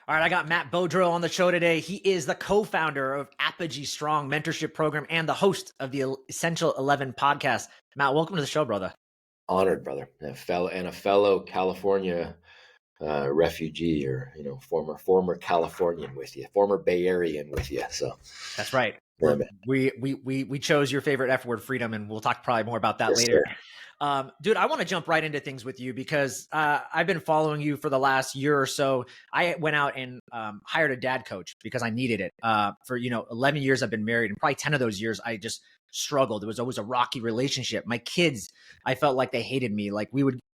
All right, I got Matt Beaudreau on the show today. He is the co-founder of Apogee Strong Mentorship Program and the host of the Essential 11 podcast. Matt, welcome to the show, brother. Honored, brother. A fellow California refugee, or former Californian with you, former Bay Arean with you. So that's right. yeah, We chose your favorite F word, freedom, and we'll talk probably more about that yes, later. sir. Dude, I want to jump right into things with you because I've been following you for the last year or so. I went out and hired a dad coach because I needed it. For 11 years I've been married, and probably 10 of those years I just struggled. It was always a rocky relationship. My kids, I felt like they hated me. Like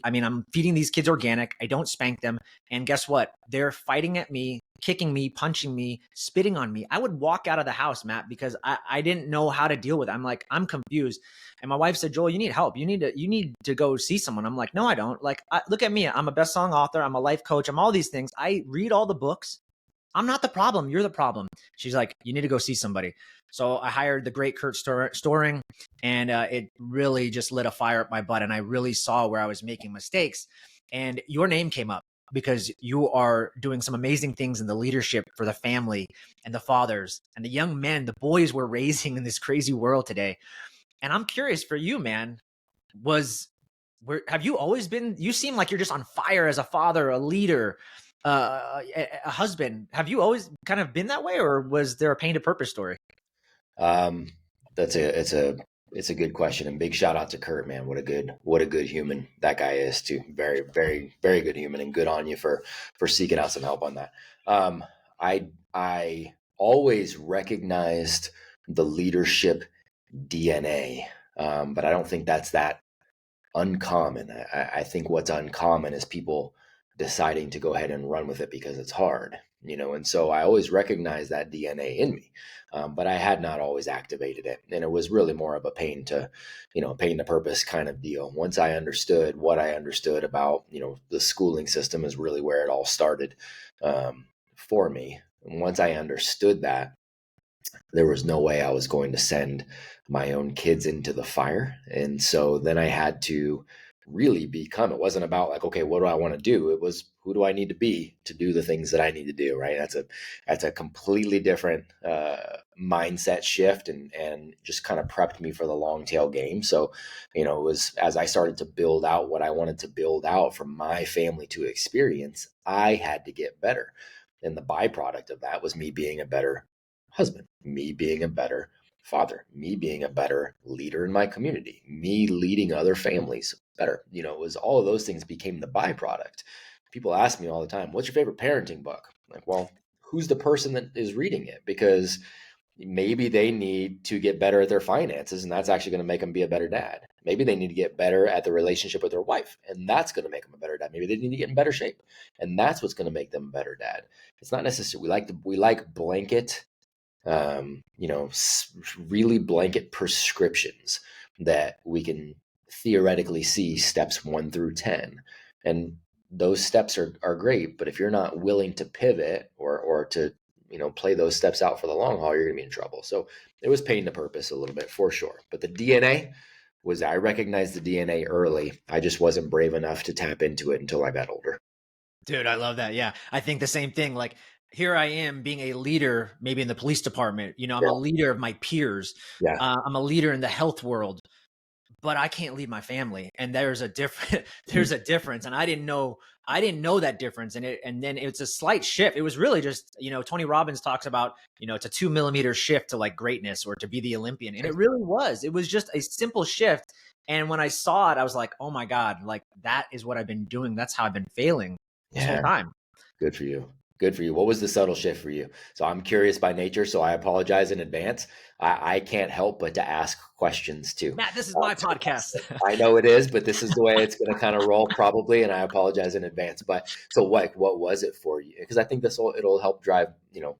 I'm feeding these kids organic. I don't spank them. And guess what? They're fighting at me, kicking me, punching me, spitting on me. I would walk out of the house, Matt, because I didn't know how to deal with it. I'm confused. And my wife said, Joel, you need help. You need to go see someone. I'm like, no, I don't. Like, look at me. I'm a best-selling author. I'm a life coach. I'm all these things. I read all the books. I'm not the problem. You're the problem. She's like, you need to go see somebody. So I hired the great Kurt Storing, and it really just lit a fire up my butt. And I really saw where I was making mistakes. And your name came up because you are doing some amazing things in the leadership for the family and the fathers and the young men, the boys we're raising in this crazy world today. And I'm curious for you, man, have you always been, you seem like you're just on fire as a father, a leader, a husband. Have you always kind of been that way, or was there a pain to purpose story? It's a good question, and big shout out to Kurt, man. What a good human that guy is too. Very, very, very good human, and good on you for seeking out some help on that. I always recognized the leadership DNA, but I don't think that's that uncommon. I think what's uncommon is people deciding to go ahead and run with it because it's hard, and so I always recognized that DNA in me, but I had not always activated it, and it was really more of a pain to purpose kind of deal. Once I understood what I understood about the schooling system is really where it all started for me. And once I understood that, there was no way I was going to send my own kids into the fire. And so then I had to really become, it wasn't about like, okay, what do I want to do? It was, who do I need to be to do the things that I need to do? Right. That's a completely different mindset shift, and just kind of prepped me for the long tail game. So, it was, as I started to build out what I wanted to build out for my family to experience, I had to get better. And the byproduct of that was me being a better husband, me being a better father, me being a better leader in my community, me leading other families better. It was all of those things became the byproduct. People ask me all the time, what's your favorite parenting book? I'm like, well, who's the person that is reading it? Because maybe they need to get better at their finances, and that's actually going to make them be a better dad. Maybe they need to get better at the relationship with their wife, and that's going to make them a better dad. Maybe they need to get in better shape, and that's what's going to make them a better dad. It's not necessary. We like blanket, really blanket prescriptions that we can theoretically see steps 1 through 10. And those steps are great, but if you're not willing to pivot or to, play those steps out for the long haul, you're going to be in trouble. So it was pain to purpose a little bit for sure. But the DNA was, I recognized the DNA early. I just wasn't brave enough to tap into it until I got older. Dude, I love that. Yeah. I think the same thing. Like, here I am being a leader, maybe in the police department, I'm a leader of my peers. Yeah. I'm a leader in the health world, but I can't lead my family. And there's a difference. And I didn't know that difference. And then it's a slight shift. It was really just, Tony Robbins talks about, it's a 2 millimeter shift to like greatness or to be the Olympian. And it really was, it was just a simple shift. And when I saw it, I was like, oh my God, like that is what I've been doing. That's how I've been failing this whole time. Good for you. Good for you. What was the subtle shift for you? So I'm curious by nature, so I apologize in advance. I can't help but to ask questions too. Matt, this is my podcast. I know it is, but this is the way it's going to kind of roll probably, and I apologize in advance. But so what was it for you? Because I think it'll help drive,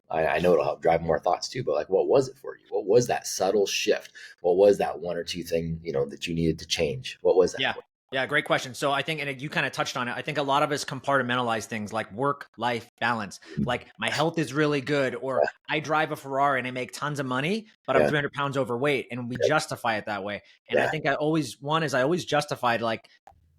I know it'll help drive more thoughts too, but like, what was it for you? What was that subtle shift? What was that one or two thing, that you needed to change? What was that? Yeah. Yeah, great question. So I think, and you kind of touched on it, I think a lot of us compartmentalize things like work-life balance. Like my health is really good, or I drive a Ferrari and I make tons of money, but I'm 300 pounds overweight, and we justify it that way. And I think I always justified like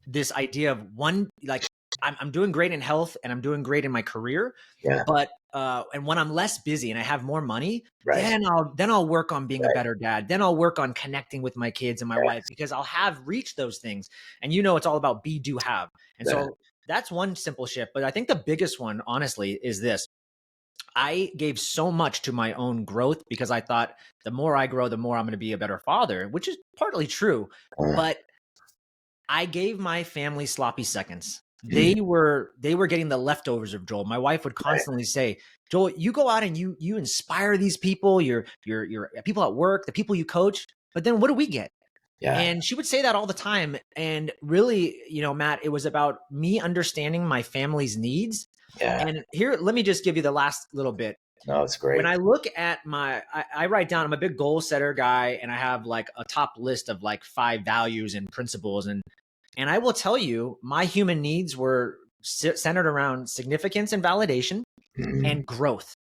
this idea of one, like I'm doing great in health and I'm doing great in my career. Yeah. But and when I'm less busy and I have more money, Right. then I'll work on being a Right. better dad. Then I'll work on connecting with my kids and my Yeah. wife, because I'll have reached those things. And it's all about be, do, have. And Yeah. so that's one simple shift. But I think the biggest one, honestly, is this. I gave so much to my own growth because I thought the more I grow, the more I'm going to be a better father, which is partly true. Uh, But I gave my family sloppy seconds. mm, They were getting the leftovers of Joel. My wife would right. constantly say, "Joel, you go out and you inspire these people, your people at work, the people you coach, but then what do we get?" Yeah. And she would say that all the time. And really, Matt, it was about me understanding my family's needs. Yeah. And here, let me just give you the last little bit. No, it's When great. I look at I write down, I'm a big goal setter guy, and I have like a top list of like 5 values and principles. And I will tell you, my human needs were centered around significance and validation Mm, and growth.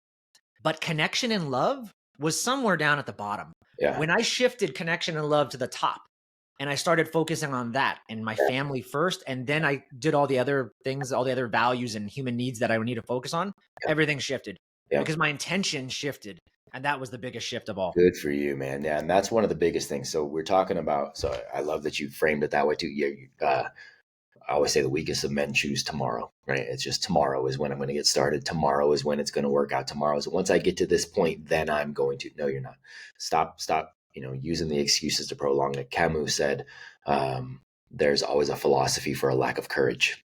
But connection and love was somewhere down at the bottom. yeah. When I shifted connection and love to the top, and I started focusing on that and my Yeah. family first, and then I did all the other things, all the other values and human needs that I would need to focus on, Yeah. everything shifted Yeah. because my intention shifted. And that was the biggest shift of all. Good for you, man. Yeah, and that's one of the biggest things. So we're talking about. So I love that you framed it that way too. Yeah, I always say the weakest of men choose tomorrow, right? It's just tomorrow is when I'm going to get started. Tomorrow is when it's going to work out. Tomorrow. So once I get to this point, then I'm going to. No, you're not. Stop. Using the excuses to prolong it. Camus said, "There's always a philosophy for a lack of courage."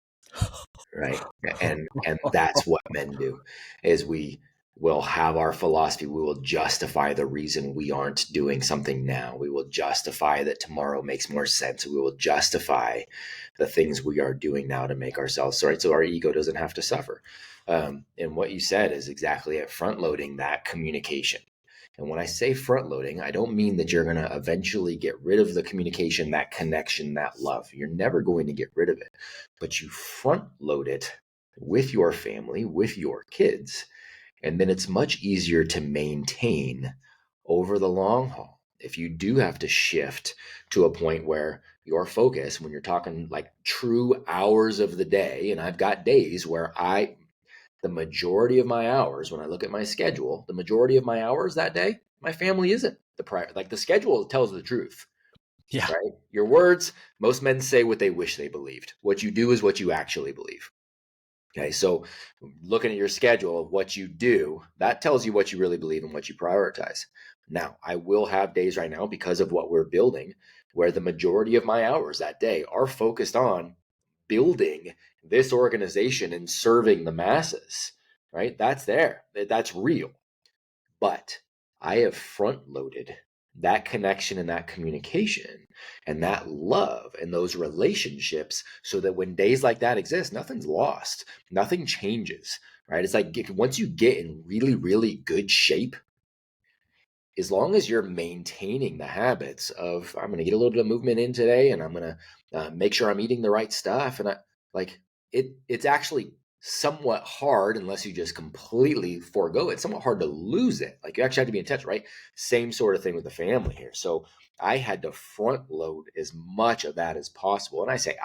Right, and that's what men do, is we will have our philosophy. We will justify the reason we aren't doing something now. We will justify that tomorrow makes more sense. We will justify the things we are doing now to make ourselves right, so our ego doesn't have to suffer. And what you said is exactly it. Front loading that communication. And when I say front loading, I don't mean that you're going to eventually get rid of the communication, that connection, that love. You're never going to get rid of it, but you front load it with your family, with your kids. And then it's much easier to maintain over the long haul. If you do have to shift to a point where your focus, when you're talking like true hours of the day, and I've got days where the majority of my hours, when I look at my schedule, the majority of my hours that day, my family isn't the prior. Like the schedule tells the truth, Yeah. right? Your words, most men say what they wish they believed. What you do is what you actually believe. Okay, so looking at your schedule of what you do, that tells you what you really believe and what you prioritize. Now, I will have days right now because of what we're building where the majority of my hours that day are focused on building this organization and serving the masses, right? That's there. That's real. But I have front loaded that connection and that communication and that love and those relationships so that when days like that exist, nothing's lost, nothing changes, right? It's like once you get in really, really good shape, as long as you're maintaining the habits of, I'm going to get a little bit of movement in today, and I'm going to make sure I'm eating the right stuff, and it's actually somewhat hard, unless you just completely forego it. It's somewhat hard to lose it. Like you actually have to be in touch, right? Same sort of thing with the family here. So I had to front load as much of that as possible, and I say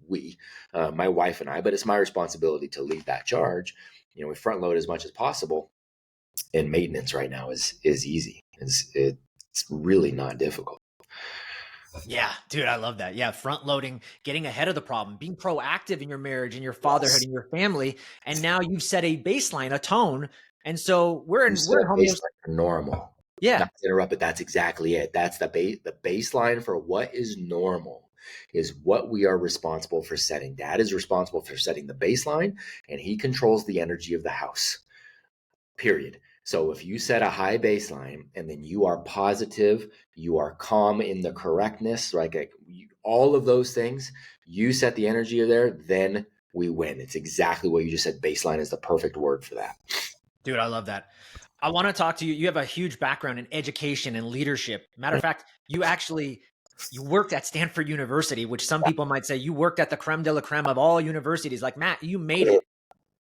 we, my wife and I, but it's my responsibility to lead that charge. We front load as much as possible, and maintenance right now is easy. It's really not difficult. Yeah, dude, I love that. Yeah, front loading, getting ahead of the problem, being proactive in your marriage and your fatherhood Yes. and your family. And now you've set a baseline, a tone. And so You we're set in a homeost. baseline for normal. Yeah. Not to interrupt, but that's exactly it. That's the baseline for what is normal is what we are responsible for setting. Dad is responsible for setting the baseline, and he controls the energy of the house. Period. So if you set a high baseline and then you are positive, you are calm in the correctness, all of those things, you set the energy there, then we win. It's exactly what you just said. Baseline is the perfect word for that. Dude, I love that. I want to talk to you. You have a huge background in education and leadership. Matter of fact, you worked at Stanford University, which some people might say you worked at the creme de la creme of all universities. Like, Matt, you made it.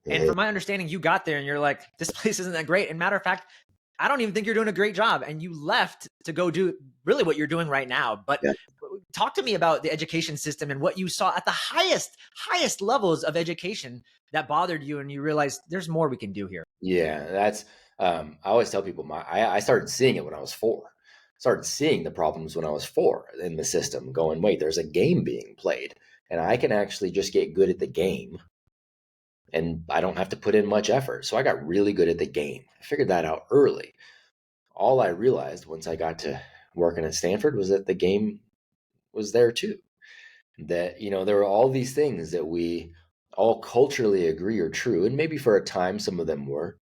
And from my understanding, you got there and you're like, this place isn't that great. And matter of fact, I don't even think you're doing a great job. And you left to go do really what you're doing right now. But Yeah. talk to me about the education system and what you saw at the highest levels of education that bothered you, and you realized there's more we can do here. Yeah, that's I always tell people I started seeing it when I was 4. Started seeing the problems when I was 4 in the system, going, wait, there's a game being played, and I can actually just get good at the game, and I don't have to put in much effort. So I got really good at the game. I figured that out early. All I realized once I got to working at Stanford was that the game was there too. That, there were all these things that we all culturally agree are true, and maybe for a time some of them were,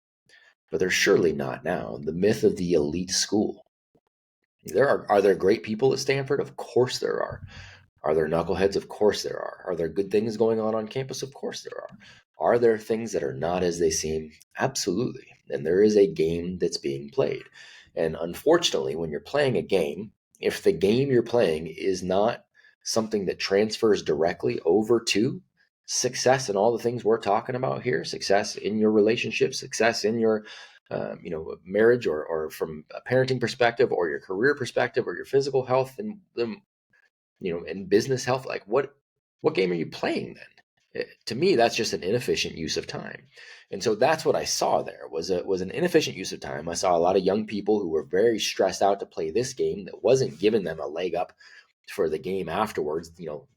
but they're surely not now. The myth of the elite school. Are there great people at Stanford? Of course there are. Are there knuckleheads? Of course there are. Are there good things going on campus? Of course there are. Are there things that are not as they seem? Absolutely. And there is a game that's being played. And unfortunately, when you're playing a game, if the game you're playing is not something that transfers directly over to success and all the things we're talking about here, success in your relationship, success in your marriage, or from a parenting perspective, or your career perspective, or your physical health, and and business health, like what game are you playing then? To me, that's just an inefficient use of time. And so that's what I saw there was an inefficient use of time. I saw a lot of young people who were very stressed out to play this game that wasn't giving them a leg up for the game afterwards,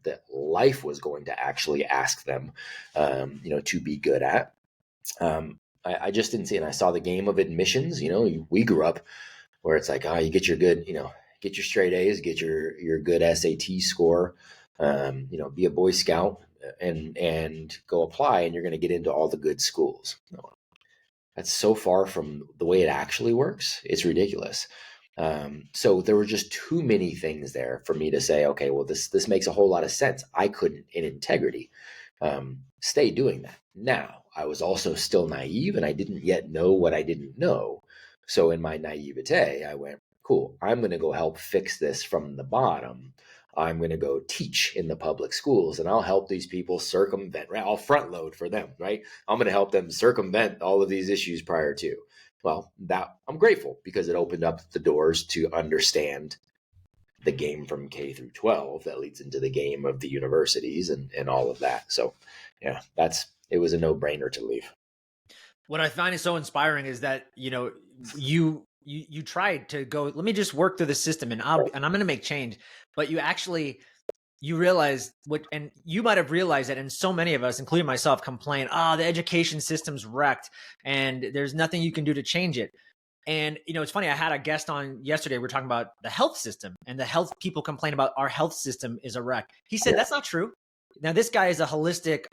that life was going to actually ask them, to be good at. I just didn't see it. And I saw the game of admissions. We grew up where it's like, you get your good, get your straight A's, get your good SAT score, be a Boy Scout and go apply, and you're going to get into all the good schools. No, that's so far from the way it actually works. It's ridiculous. So there were just too many things there for me to say, okay, well, this makes a whole lot of sense. I couldn't, in integrity, stay doing that. Now, I was also still naive, and I didn't yet know what I didn't know. So in my naivete, I went, cool, I'm going to go help fix this from the bottom. I'm going to go teach in the public schools, and I'll help these people circumvent, right? I'll front load for them, right? I'm going to help them circumvent all of these issues prior to. Well, that I'm grateful, because it opened up the doors to understand the game from K through 12 that leads into the game of the universities and all of that. So yeah, it was a no-brainer to leave. What I find is so inspiring is that, you tried to go, let me just work through the system and I'm going to make change. But you realize and you might have realized that, and so many of us, including myself, complain, the education system's wrecked and there's nothing you can do to change it. And, it's funny. I had a guest on yesterday. We're talking about the health system, and the health people complain about our health system is a wreck. He said, that's not true. Now, this guy is a holistic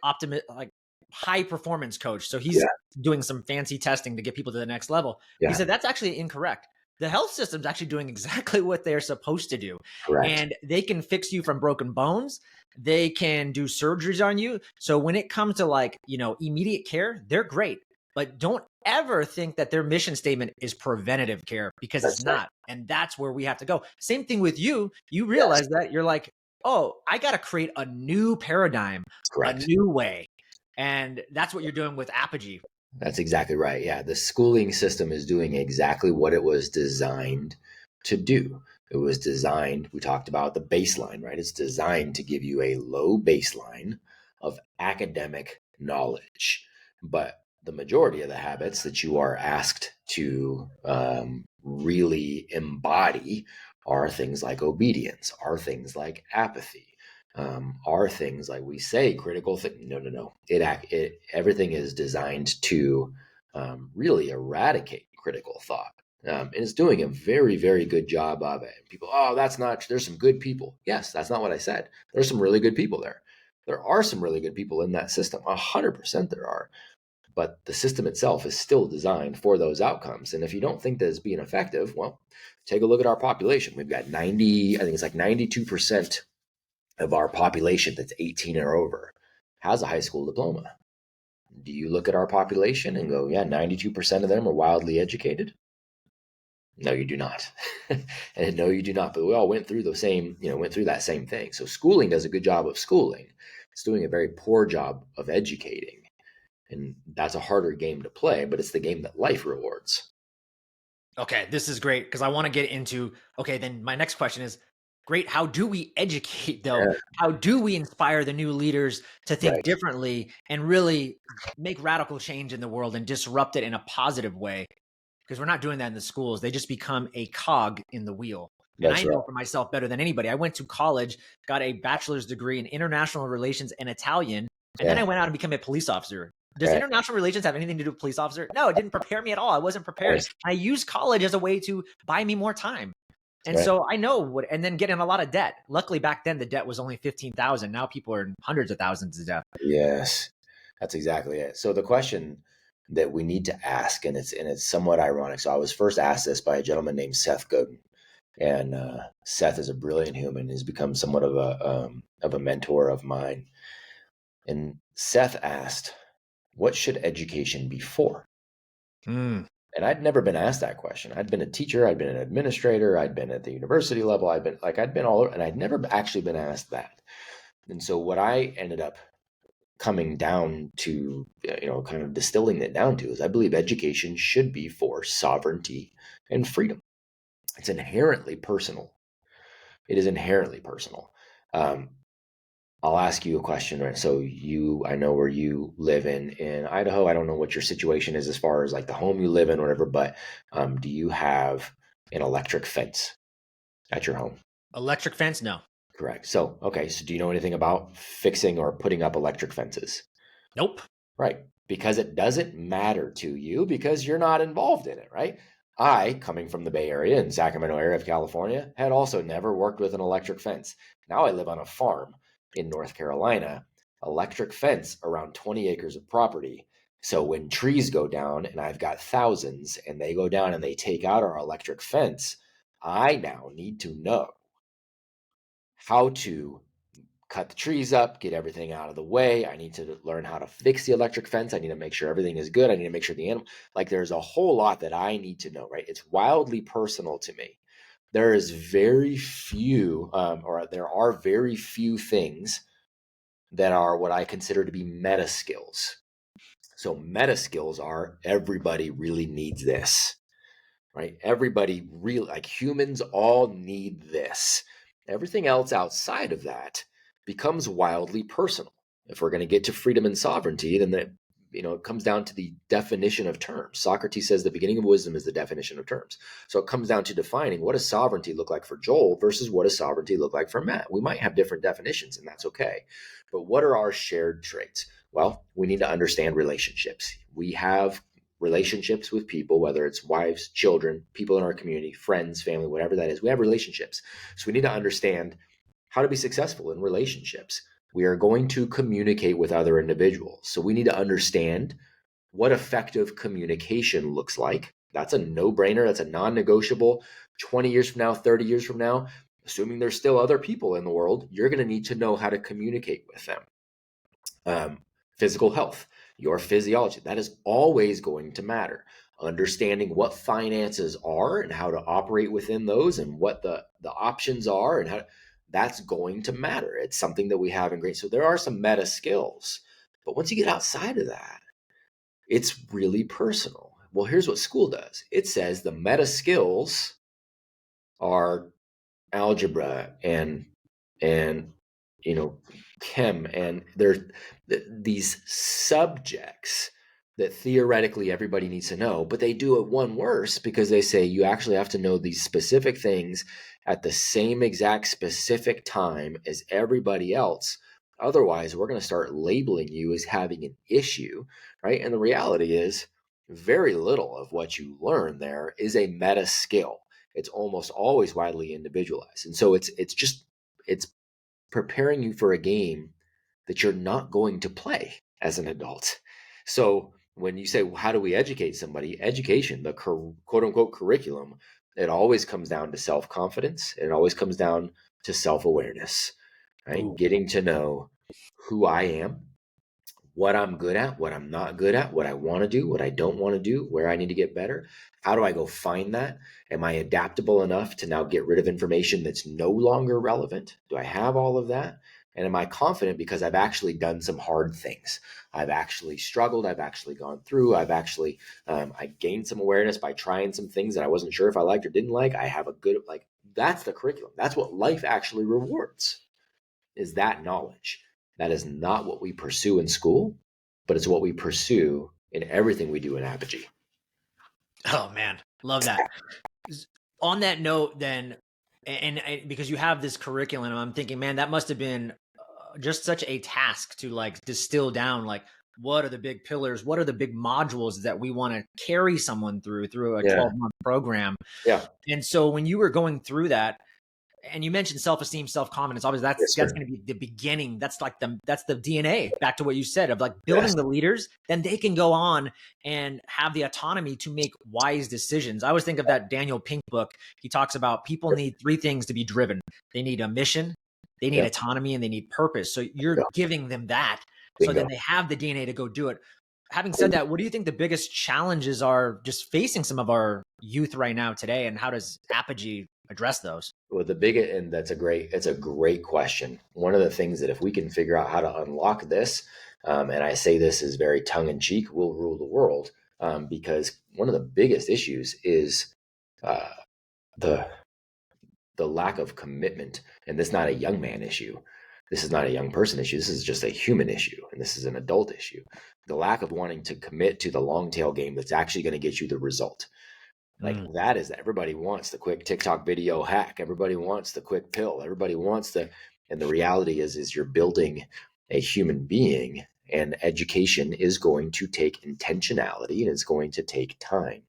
high performance coach. So he's doing some fancy testing to get people to the next level. Yeah. He said, that's actually incorrect. The health system's actually doing exactly what they're supposed to do. Correct. And they can fix you from broken bones. They can do surgeries on you. So when it comes to immediate care, they're great. But don't ever think that their mission statement is preventative care, because it's not. Right. And that's where we have to go. Same thing with you. You realize that you're like, I got to create a new paradigm, a new way. And that's what you're doing with Apogee. That's exactly right. Yeah. The schooling system is doing exactly what it was designed to do. It was designed, we talked about the baseline, right? It's designed to give you a low baseline of academic knowledge. But the majority of the habits that you are asked to really embody are things like obedience, are things like apathy, are things like, we say, critical thinking. No. Everything is designed to really eradicate critical thought. And it's doing a very, very good job of it. People, that's not, there's some good people. Yes, that's not what I said. There's some really good people there. There are some really good people in that system. 100% there are. But the system itself is still designed for those outcomes. And if you don't think that it's being effective, well, take a look at our population. We've got 92% of our population that's 18 or over has a high school diploma. Do you look at our population and go, 92% of them are wildly educated? No, you do not. And no, you do not. But we all went through that same thing. So schooling does a good job of schooling. It's doing a very poor job of educating. And that's a harder game to play, but it's the game that life rewards. Okay, this is great, because I want to get into, then my next question is, Great. How do we educate though? Yeah, How do we inspire the new leaders to think right. differently and really make radical change in the world and disrupt it in a positive way? Because we're not doing that in the schools. They just become a cog in the wheel. And I That's right. know for myself better than anybody. I went to college, got a bachelor's degree in international relations and Italian, and then I Yeah, went out and became a police officer. Does right. international relations have anything to do with police officer? No, it didn't prepare me at all. I wasn't prepared. I used college as a way to buy me more time. And Right. so I know what, and then get in a lot of debt. Luckily back then the debt was only 15,000. Now people are in hundreds of thousands of debt. Yes, that's exactly it. So the question that we need to ask, and it's somewhat ironic. So I was first asked this by a gentleman named Seth Godin, and Seth is a brilliant human. He's become somewhat of a mentor of mine. And Seth asked, "What should education be for?" Mm. And I'd never been asked that question. I'd been a teacher, I'd been an administrator, I'd been at the university level, I'd been all over, and I'd never actually been asked that. And so what I ended up coming down to, kind of distilling it down to, is I believe education should be for sovereignty and freedom. It's inherently personal. It is inherently personal. Um, I'll ask you a question, right? So I know where you live in Idaho. I don't know what your situation is as far as like the home you live in or whatever, but do you have an electric fence at your home? Electric fence? No. Correct. So, okay. So do you know anything about fixing or putting up electric fences? Nope. Right. Because it doesn't matter to you because you're not involved in it, right? I, coming from the Bay Area and Sacramento area of California, had also never worked with an electric fence. Now I live on a farm in North Carolina, electric fence around 20 acres of property. So when trees go down, and I've got thousands, and they go down and they take out our electric fence, I now need to know how to cut the trees up, get everything out of the way. I need to learn how to fix the electric fence. I need to make sure everything is good. I need to make sure the animal, like there's a whole lot that I need to know, right? It's wildly personal to me. There is very few, or there are very few things that are what I consider to be meta skills. So meta skills are everybody really needs this, right? Everybody really, like humans all need this. Everything else outside of that becomes wildly personal. If we're going to get to freedom and sovereignty, then it comes down to the definition of terms. Socrates says the beginning of wisdom is the definition of terms. So it comes down to defining what does sovereignty look like for Joel versus what does sovereignty look like for Matt. We might have different definitions, and that's okay. But what are our shared traits? Well, we need to understand relationships. We have relationships with people, whether it's wives, children, people in our community, friends, family, whatever that is. We have relationships. So we need to understand how to be successful in relationships. We are going to communicate with other individuals. So we need to understand what effective communication looks like. That's a no-brainer. That's a non-negotiable. 20 years from now, 30 years from now, assuming there's still other people in the world, you're going to need to know how to communicate with them. Physical health, your physiology, that is always going to matter. Understanding what finances are and how to operate within those and what the options are and how that's going to matter. It's something that we have in great. So there are some meta skills, but once you get outside of that, it's really personal. Well, here's what school does. It says the meta skills are algebra and chem, and there's these subjects that theoretically everybody needs to know, but they do it one worse because they say you actually have to know these specific things at the same exact specific time as everybody else. Otherwise, we're going to start labeling you as having an issue, right? And the reality is very little of what you learn there is a meta skill. It's almost always widely individualized. And so it's preparing you for a game that you're not going to play as an adult. So when you say, well, how do we educate somebody? Education, the quote unquote curriculum, it always comes down to self-confidence. It always comes down to self-awareness, right? Ooh. Getting to know who I am, what I'm good at, what I'm not good at, what I want to do, what I don't want to do, where I need to get better. How do I go find that? Am I adaptable enough to now get rid of information that's no longer relevant? Do I have all of that? And am I confident because I've actually done some hard things? I've actually struggled. I've actually gone through. I gained some awareness by trying some things that I wasn't sure if I liked or didn't like. I have a good, That's the curriculum. That's what life actually rewards, is that knowledge. That is not what we pursue in school, but it's what we pursue in everything we do in Apogee. Oh man, love that. On that note, then, and because you have this curriculum, I'm thinking, man, that must have been just such a task to like distill down, like, what are the big pillars? What are the big modules that we want to carry someone through a Yeah. 12-month program? Yeah. And so when you were going through that, and you mentioned self-esteem, self-confidence, obviously Yes, that's sir. going to be the beginning. That's like that's the DNA, back to what you said, of like Yes. building the leaders, then they can go on and have the autonomy to make wise decisions. I always think of that Daniel Pink book. He talks about people need three things to be driven. They need a mission, they need Yep. autonomy, and they need purpose. So you're Bingo. giving them that. So Bingo. then they have the DNA to go do it. Having said that, what do you think the biggest challenges are just facing some of our youth right now today, and how does Apogee address those? Well, and it's a great question. One of the things that if we can figure out how to unlock this, and I say this is very tongue in cheek, we'll rule the world. Because one of the biggest issues is uh, the lack of commitment. And this is not a young man issue. This is not a young person issue. This is just a human issue. And this is an adult issue. The lack of wanting to commit to the long tail game that's actually going to get you the result. Like that is, everybody wants the quick TikTok video hack. Everybody wants the quick pill. Everybody wants and the reality is you're building a human being, and education is going to take intentionality and it's going to take time.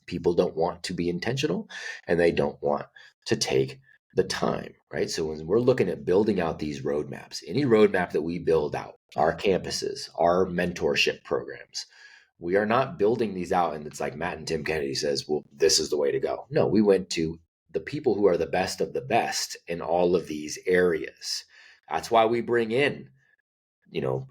People don't want to be intentional, and they don't want to take the time, right? So when we're looking at building out these roadmaps, any roadmap that we build out, our campuses, our mentorship programs, we are not building these out and it's like Matt and Tim Kennedy says, well, this is the way to go. No, we went to the people who are the best of the best in all of these areas. That's why we bring in,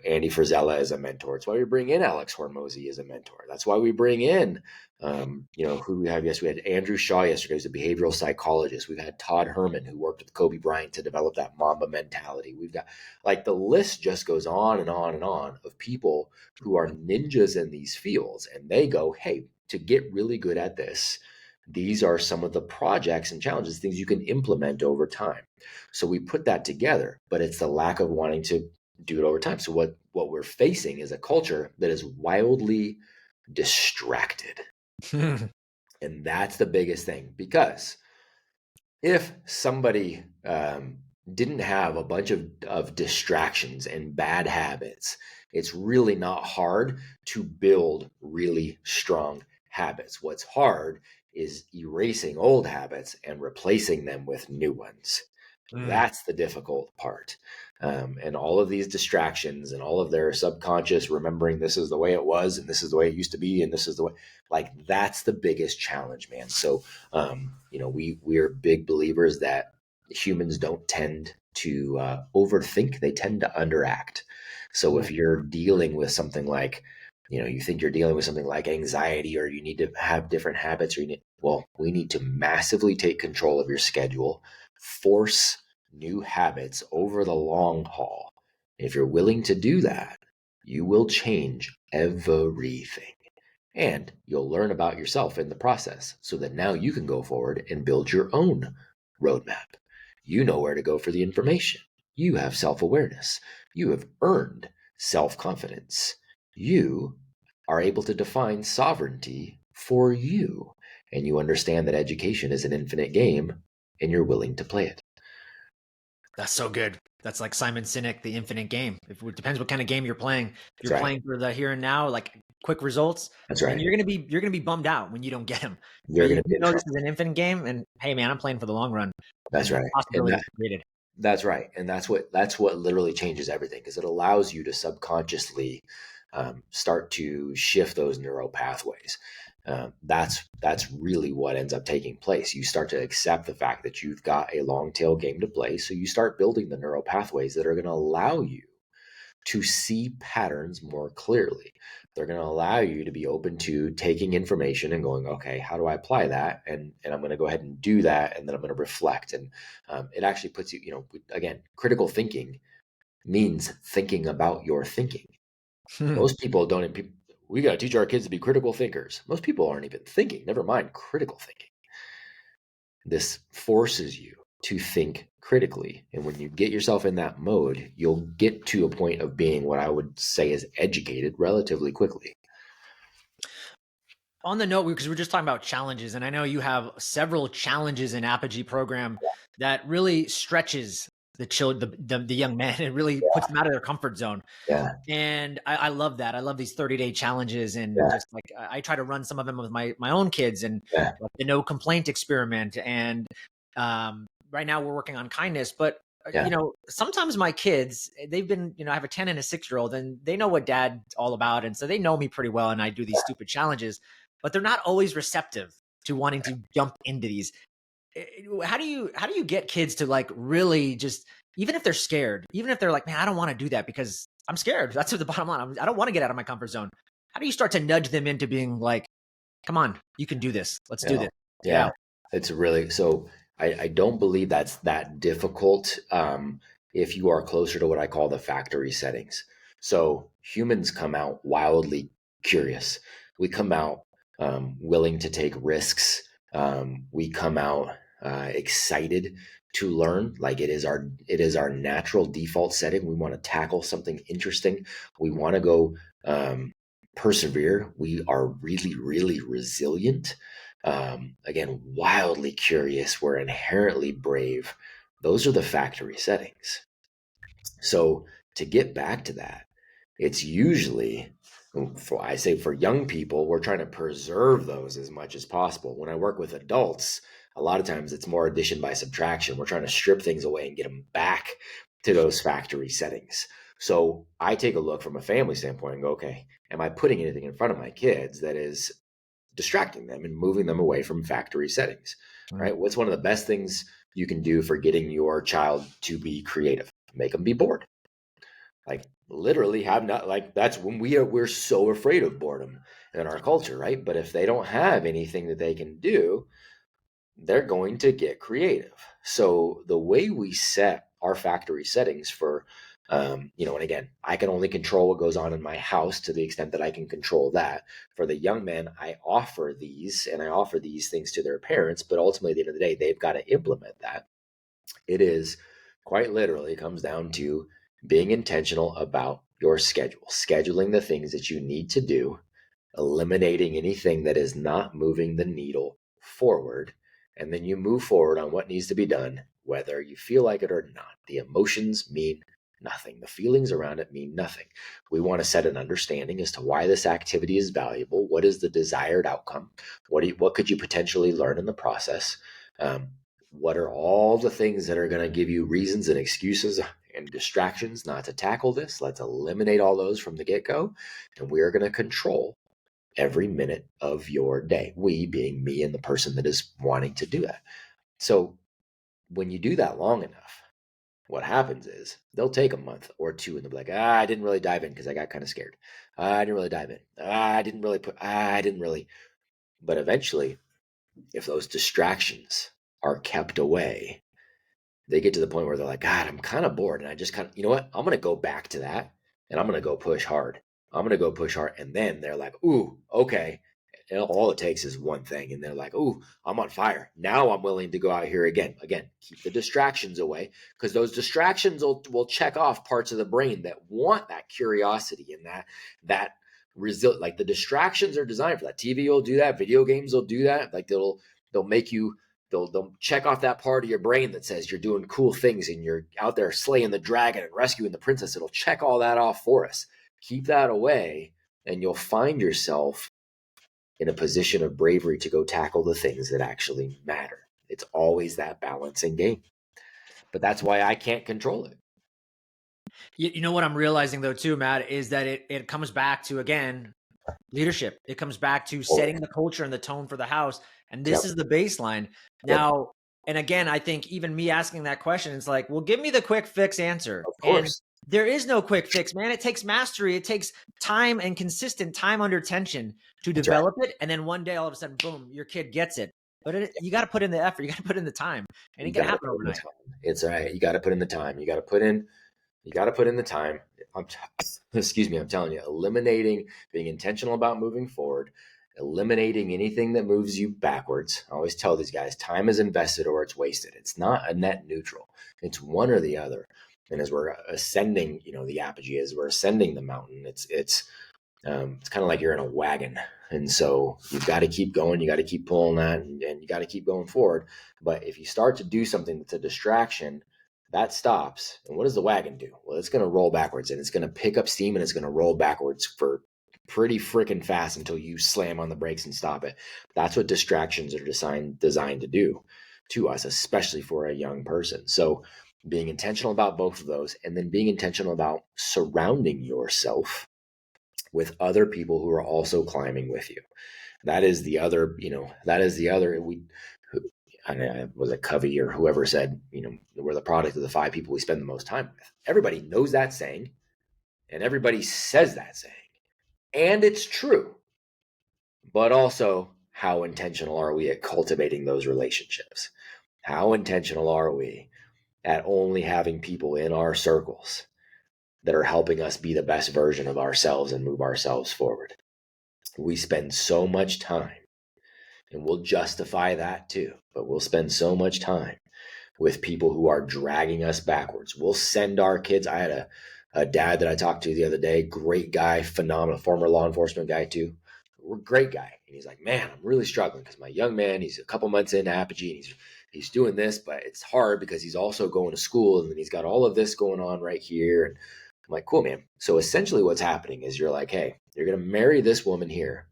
Andy Frizella as a mentor. It's why we bring in Alex Hormozy as a mentor. That's why we bring in, who we have. Yes, we had Andrew Shaw yesterday, who's a behavioral psychologist. We've had Todd Herman, who worked with Kobe Bryant to develop that Mamba mentality. We've got, like, the list just goes on and on and on of people who are ninjas in these fields. And they go, hey, to get really good at this, these are some of the projects and challenges, things you can implement over time. So we put that together, but it's the lack of wanting to do it over time. So what we're facing is a culture that is wildly distracted. And that's the biggest thing, because if somebody didn't have a bunch of distractions and bad habits, it's really not hard to build really strong habits. What's hard is erasing old habits and replacing them with new ones. That's the difficult part. And all of these distractions and all of their subconscious remembering this is the way it was and this is the way it used to be and this is the way, like, that's the biggest challenge, man. So, we're big believers that humans don't tend to overthink. They tend to underact. So if you're dealing with something like, you think you're dealing with something like anxiety, or you need to have different habits, or we need to massively take control of your schedule, force new habits over the long haul. If you're willing to do that, you will change everything. And you'll learn about yourself in the process, so that now you can go forward and build your own roadmap. You know where to go for the information. You have self-awareness. You have earned self-confidence. You are able to define sovereignty for you. And you understand that education is an infinite game, and you're willing to play it. That's so good. That's like Simon Sinek, the infinite game. It depends what kind of game you're playing. If you're playing for the here and now, like quick results, That's right. then you're gonna be bummed out when you don't get them. You're But going you to be in know this trouble. is an infinite game, and hey, man, I'm playing for the long run. That's And right. possibilities created. That's right. And that's what literally changes everything, because it allows you to subconsciously start to shift those neural pathways. That's really what ends up taking place. You start to accept the fact that you've got a long tail game to play. So you start building the neural pathways that are going to allow you to see patterns more clearly. They're going to allow you to be open to taking information and going, okay, how do I apply that? And I'm going to go ahead and do that. And then I'm going to reflect. And it actually puts you, again, critical thinking means thinking about your thinking. Most people don't, we got to teach our kids to be critical thinkers. Most people aren't even thinking, never mind critical thinking. this forces you to think critically. And when you get yourself in that mode, you'll get to a point of being what I would say is educated relatively quickly. On the note, because we're just talking about challenges, and I know you have several challenges in Apogee program that really stretches the young man. It really puts them out of their comfort zone. Yeah. And I love that. I love these 30-day challenges, and Yeah. just like I try to run some of them with my own kids, and Yeah. like the no complaint experiment. And right now we're working on kindness, but Yeah. sometimes my kids, they've been, I have a 10 and a 6-year-old, and they know what dad's all about, and so they know me pretty well. And I do these stupid challenges, but they're not always receptive to wanting to jump into these. How do you get kids to like really just, even if they're scared, even if they're like, man, I don't want to do that because I'm scared. That's the bottom line. I don't want to get out of my comfort zone. How do you start to nudge them into being like, come on, you can do this. Let's do this. Yeah. It's really, so I don't believe that's that difficult if you are closer to what I call the factory settings. So humans come out wildly curious. We come out willing to take risks. We come out excited to learn. Like it is our natural default setting. We want to tackle something interesting. We want to go persevere. We are really, really resilient. Again, wildly curious. We're inherently brave. Those are the factory settings. So to get back to that, it's usually, for young people, we're trying to preserve those as much as possible. When I work with adults, a lot of times it's more addition by subtraction. We're trying to strip things away and get them back to those factory settings. So I take a look from a family standpoint and go, okay, am I putting anything in front of my kids that is distracting them and moving them away from factory settings, right? What's one of the best things you can do for getting your child to be creative? Make them be bored. Like literally that's when we're so afraid of boredom in our culture, right? But if they don't have anything that they can do, they're going to get creative. So the way we set our factory settings for, and again, I can only control what goes on in my house to the extent that I can control that. For the young men, I offer these things to their parents, but ultimately at the end of the day, they've got to implement that. It is quite literally comes down to being intentional about your schedule, scheduling the things that you need to do, eliminating anything that is not moving the needle forward. And then you move forward on what needs to be done, whether you feel like it or not. The emotions mean nothing. The feelings around it mean nothing. We want to set an understanding as to why this activity is valuable. What is the desired outcome? What could you potentially learn in the process? What are all the things that are going to give you reasons and excuses and distractions not to tackle this? Let's eliminate all those from the get-go. And we are going to control every minute of your day. We being me and the person that is wanting to do that. So when you do that long enough, what happens is they'll take a month or two and they'll be like, I didn't really dive in because I got kind of scared. I didn't really dive in. I didn't really. But eventually, if those distractions are kept away, they get to the point where they're like, God, I'm kind of bored. And I just you know what? I'm going to go back to that and I'm going to go push hard. And then they're like, ooh, okay. And all it takes is one thing. And they're like, ooh, I'm on fire. Now I'm willing to go out here again. Again, keep the distractions away because those distractions will check off parts of the brain that want that curiosity and that result. Like the distractions are designed for that. TV will do that. Video games will do that. Like they'll make you, they'll check off that part of your brain that says you're doing cool things and you're out there slaying the dragon and rescuing the princess. It'll check all that off for us. Keep that away and you'll find yourself in a position of bravery to go tackle the things that actually matter. It's always that balancing game. But that's why I can't control it. You know what I'm realizing though too, Matt, is that it comes back to, again, leadership. It comes back to setting the culture and the tone for the house. And this is the baseline. Now, and again, I think even me asking that question, it's like, well, give me the quick fix answer. Of course. And there is no quick fix, man. It takes mastery. It takes time and consistent time under tension to develop it. And then one day, all of a sudden, boom, your kid gets it. But you got to put in the effort. You got to put in the time. And it can happen overnight. It's all right. You got to put in the time. You got to put in the time. Excuse me. I'm telling you, eliminating, being intentional about moving forward eliminating anything that moves you backwards. I always tell these guys, time is invested or it's wasted. It's not a net neutral. It's one or the other. And as we're ascending, the apogee, as we're ascending the mountain, it's kind of like you're in a wagon. And so you've got to keep going. You got to keep pulling that and you got to keep going forward. But if you start to do something that's a distraction, that stops. And what does the wagon do? Well, it's going to roll backwards and it's going to pick up steam and it's going to roll backwards for pretty freaking fast until you slam on the brakes and stop it. That's what distractions are designed to do to us, especially for a young person. So being intentional about both of those, and then being intentional about surrounding yourself with other people who are also climbing with you. That is the other, I was it Covey or whoever said, we're the product of the 5 people we spend the most time with. Everybody knows that saying, and everybody says that saying. And it's true. But also, how intentional are we at cultivating those relationships? How intentional are we at only having people in our circles that are helping us be the best version of ourselves and move ourselves forward? We spend so much time, and we'll justify that too, but we'll spend so much time with people who are dragging us backwards. We'll send our kids. I had a dad that I talked to the other day, great guy, phenomenal, former law enforcement guy too. Great guy. And he's like, man, I'm really struggling because my young man, he's a couple months into Apogee and he's doing this, but it's hard because he's also going to school and then he's got all of this going on right here. And I'm like, cool, man. So essentially what's happening is you're like, hey, you're going to marry this woman here,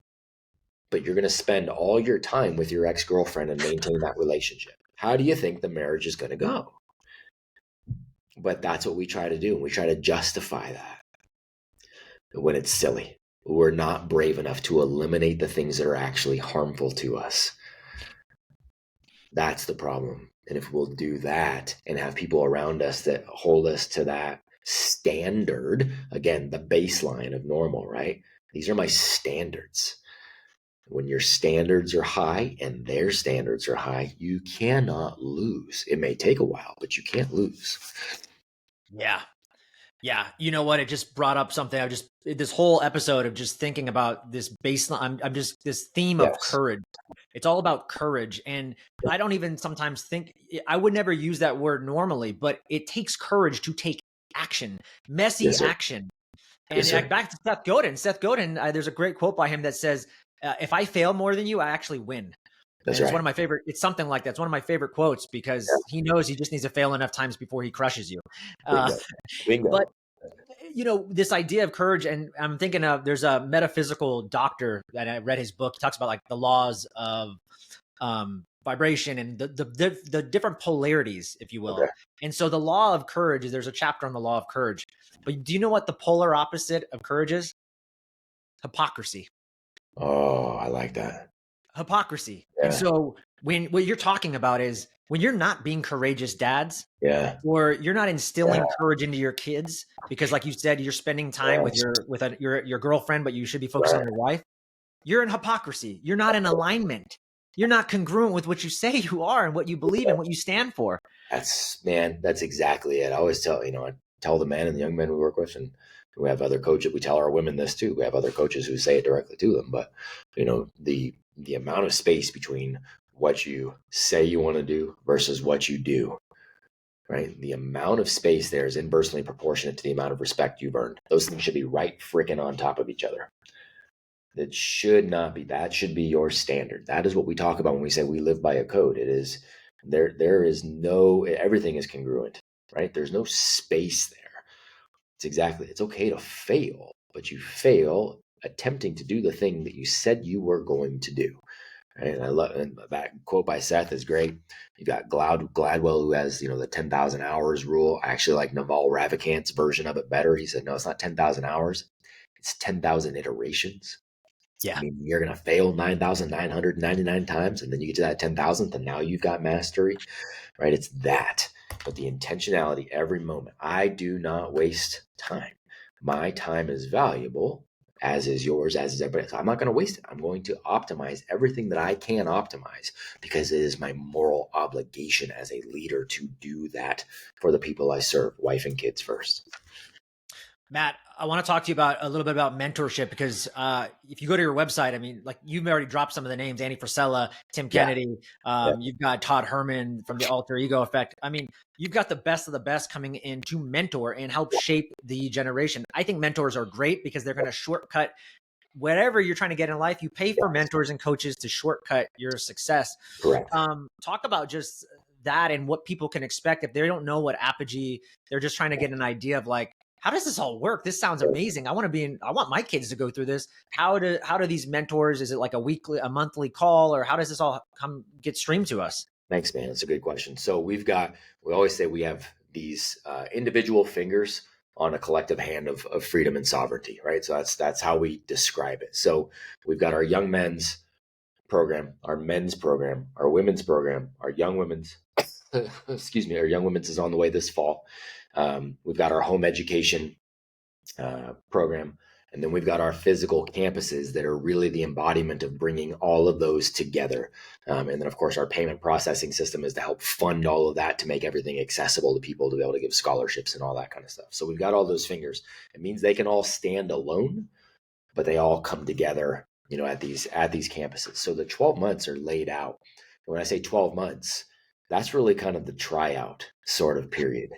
but you're going to spend all your time with your ex-girlfriend and maintain that relationship. How do you think the marriage is going to go? But that's what we try to do. And we try to justify that when it's silly. We're not brave enough to eliminate the things that are actually harmful to us. That's the problem. And if we'll do that and have people around us that hold us to that standard, again, the baseline of normal, right? These are my standards. When your standards are high and their standards are high, you cannot lose. It may take a while, but you can't lose. Yeah. Yeah. You know what? It just brought up something. This whole episode of just thinking about this baseline, I'm just this theme of courage. It's all about courage. And I don't even sometimes think, I would never use that word normally, but it takes courage to take action, messy action. And back to Seth Godin. Seth Godin, there's a great quote by him that says, if I fail more than you, I actually win. That's right. It's one of my favorite. It's something like that. It's one of my favorite quotes because he knows he just needs to fail enough times before he crushes you. Bingo. But this idea of courage, and I'm thinking of, there's a metaphysical doctor that I read his book. He talks about like the laws of vibration and the different polarities, if you will. Okay. And so the law of courage is, there's a chapter on the law of courage. But do you know what the polar opposite of courage is? Hypocrisy. Oh, I like that. Hypocrisy. Yeah. And so what you're talking about is when you're not being courageous dads, or you're not instilling courage into your kids, because like you said, you're spending time with your girlfriend, but you should be focused on your wife. You're in hypocrisy. You're not in alignment. You're not congruent with what you say you are and what you believe and what you stand for. That's exactly it. I always tell, I tell the men and the young men we work with, and we have other coaches. We tell our women this too. We have other coaches who say it directly to them. But, the amount of space between what you say you want to do versus what you do, right? The amount of space there is inversely proportionate to the amount of respect you've earned. Those things should be right freaking on top of each other. That should not be. That should be your standard. That is what we talk about when we say we live by a code. It is there is no, everything is congruent, right? There's no space there. It's okay to fail, but you fail attempting to do the thing that you said you were going to do. Right? And I love, and that quote by Seth is great. You got Gladwell, who has, the 10,000 hours rule. I actually like Naval Ravikant's version of it better. He said, no, it's not 10,000 hours. It's 10,000 iterations. Yeah. I mean, you're going to fail 9,999 times, and then you get to that 10,000th, and now you've got mastery, right? It's that. But the intentionality every moment. I do not waste time. My time is valuable, as is yours, as is everybody else. I'm not going to waste it. I'm going to optimize everything that I can optimize, because it is my moral obligation as a leader to do that for the people I serve, wife and kids first. Matt, I want to talk to you about a little bit about mentorship because if you go to your website, I mean, like you've already dropped some of the names: Andy Frisella, Tim Yeah. Kennedy. Yeah. You've got Todd Herman from the Alter Ego Effect. I mean, you've got the best of the best coming in to mentor and help shape the generation. I think mentors are great because they're going to shortcut whatever you're trying to get in life. You pay for mentors and coaches to shortcut your success. Correct. Talk about just that and what people can expect if they don't know what Apogee. They're just trying to get an idea of like, how does this all work? This sounds amazing. I want my kids to go through this. How do these mentors, is it like a monthly call, or how does this all get streamed to us? Thanks, man. That's a good question. So we always say we have these individual fingers on a collective hand of freedom and sovereignty, right? So that's how we describe it. So we've got our young men's program, our men's program, our women's program, our young women's, excuse me, our young women's is on the way this fall. We've got our home education program. And then we've got our physical campuses that are really the embodiment of bringing all of those together. And then, of course, our payment processing system is to help fund all of that to make everything accessible to people to be able to give scholarships and all that kind of stuff. So we've got all those fingers. It means they can all stand alone, but they all come together, at these campuses. So the 12 months are laid out. And when I say 12 months, that's really kind of the tryout sort of period.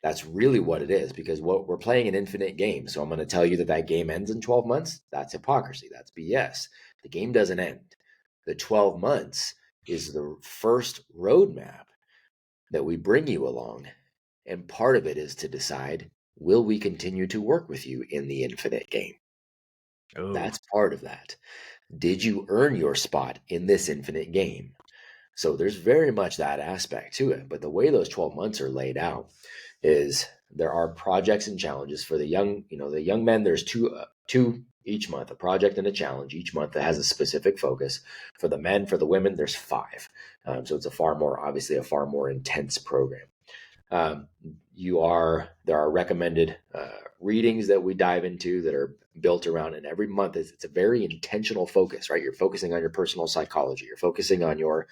That's really what it is, because what we're playing an infinite game. So I'm going to tell you that game ends in 12 months. That's hypocrisy. That's BS. The game doesn't end. The 12 months is the first roadmap that we bring you along. And part of it is to decide, will we continue to work with you in the infinite game? Ooh. That's part of that. Did you earn your spot in this infinite game? So there's very much that aspect to it. But the way those 12 months are laid out is there are projects and challenges for the young men. There's two each month, a project and a challenge each month that has a specific focus. For the men, for the women, there's 5. So it's a far more intense program. There are recommended readings that we dive into that are built around, and every month it's a very intentional focus, right? You're focusing on your personal psychology. You're focusing on your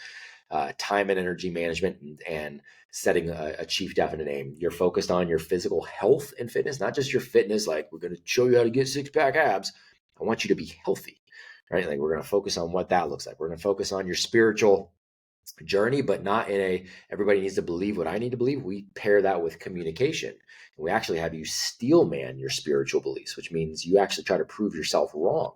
time and energy management and setting a chief definite aim. You're focused on your physical health and fitness, not just your fitness. Like, we're going to show you how to get 6-pack abs. I want you to be healthy, right? Like, we're going to focus on what that looks like. We're going to focus on your spiritual journey, but not in everybody needs to believe what I need to believe. We pair that with communication. And we actually have you steel man your spiritual beliefs, which means you actually try to prove yourself wrong,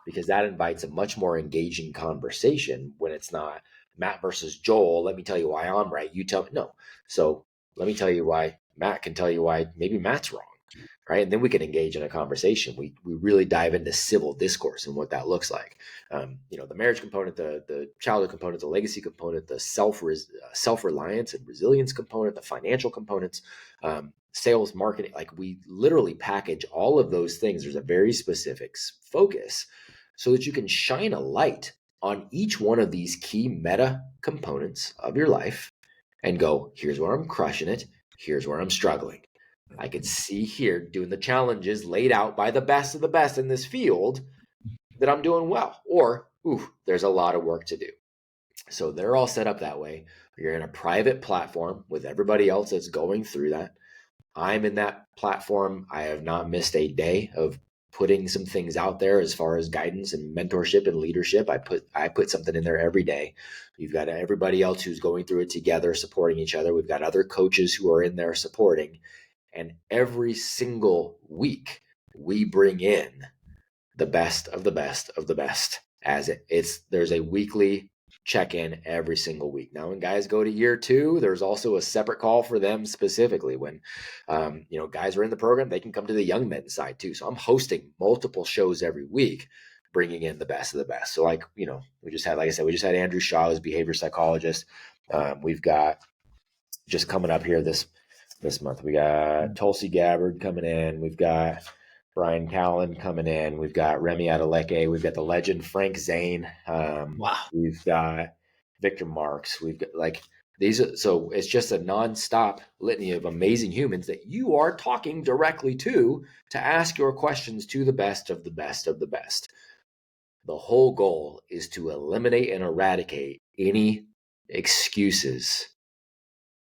because that invites a much more engaging conversation when it's not Matt versus Joel. Let me tell you why I'm right. You tell me. No. So let me tell you why Matt can tell you why maybe Matt's wrong. Right. And then we can engage in a conversation. We really dive into civil discourse and what that looks like. The marriage component, the childhood component, the legacy component, the self-reliance and resilience component, the financial components, sales, marketing. Like, we literally package all of those things. There's a very specific focus so that you can shine a light on each one of these key meta components of your life and go, here's where I'm crushing it. Here's where I'm struggling. I could see here, doing the challenges laid out by the best of the best in this field, that I'm doing well, or, there's a lot of work to do. So they're all set up that way. You're in a private platform with everybody else that's going through that. I'm in that platform. I have not missed a day of putting some things out there as far as guidance and mentorship and leadership. I put something in there every day. You've got everybody else who's going through it together, supporting each other. We've got other coaches who are in there supporting. And every single week, we bring in the best of the best of the best. There's a weekly check-in every single week. Now, when guys go to year 2, there's also a separate call for them specifically. When guys are in the program, they can come to the young men's side too. So I'm hosting multiple shows every week, bringing in the best of the best. So we just had Andrew Shaw as behavior psychologist. We've got, just coming up here this month, we got Tulsi Gabbard coming in. We've got Brian Callen coming in. We've got Remy Adeleke. We've got the legend Frank Zane. Wow. We've got Victor Marks. We've got so it's just a nonstop litany of amazing humans that you are talking directly to ask your questions to the best of the best of the best. The whole goal is to eliminate and eradicate any excuses,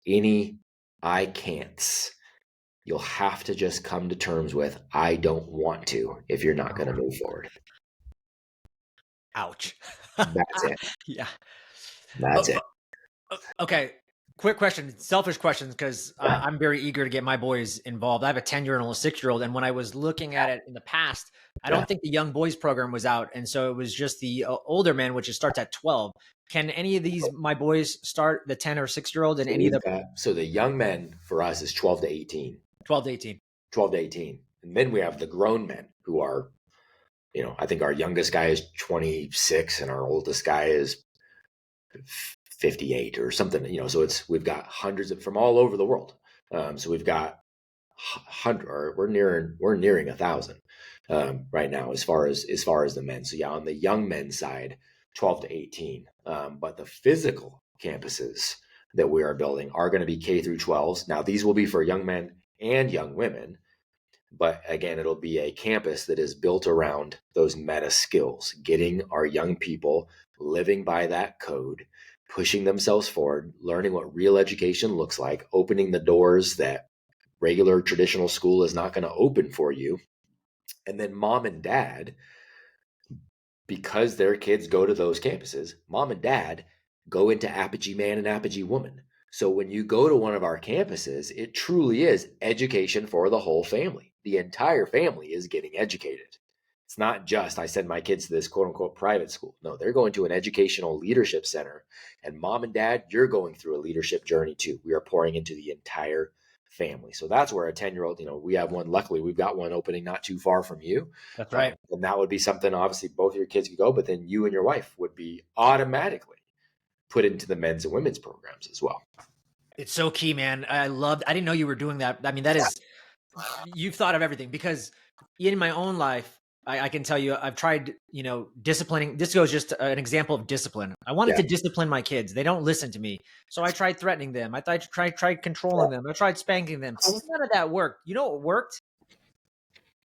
any I can'ts, You'll have to just come to terms with, I don't want to, if you're not going to move forward. Ouch. That's it. Yeah. That's it. Okay. Quick question, selfish questions, because Yeah. I'm very eager to get my boys involved. I have a 10-year-old and a 6-year-old. And when I was looking at it in the past, I Yeah. don't think the young boys program was out. And so it was just the older men, which starts at 12. Can any of these, my boys, start the 10 or 6-year-old and any of the So the young men for us is 12 to 18. 12 to 18? 12 to 18. And then we have the grown men who are, I think our youngest guy is 26 and our oldest guy is 58 or something, so we've got hundreds from all over the world. So we've got we're nearing 1,000 right now as far as the men. So yeah, on the young men's side, 12 to 18. But the physical campuses that we are building are going to be K through 12s. Now these will be for young men and young women. But again, it'll be a campus that is built around those meta skills, getting our young people living by that code, pushing themselves forward, learning what real education looks like, opening the doors that regular traditional school is not going to open for you. And then mom and dad, because their kids go to those campuses, mom and dad go into Apogee Man and Apogee Woman. So when you go to one of our campuses, it truly is education for the whole family. The entire family is getting educated. It's not just, I send my kids to this quote unquote private school. No, they're going to an educational leadership center. And mom and dad, you're going through a leadership journey too. We are pouring into the entire family. So that's where a 10-year-old, we have one, luckily we've got one opening not too far from you. That's right. And that would be something, obviously both of your kids could go, but then you and your wife would be automatically put into the men's and women's programs as well. It's so key, man. I didn't know you were doing that. I mean, that is, you've thought of everything, because in my own life, I can tell you, I've tried, disciplining. This goes just an example of discipline. I wanted to discipline my kids. They don't listen to me. So I tried threatening them. I tried controlling them. I tried spanking them. None of that worked. You know what worked?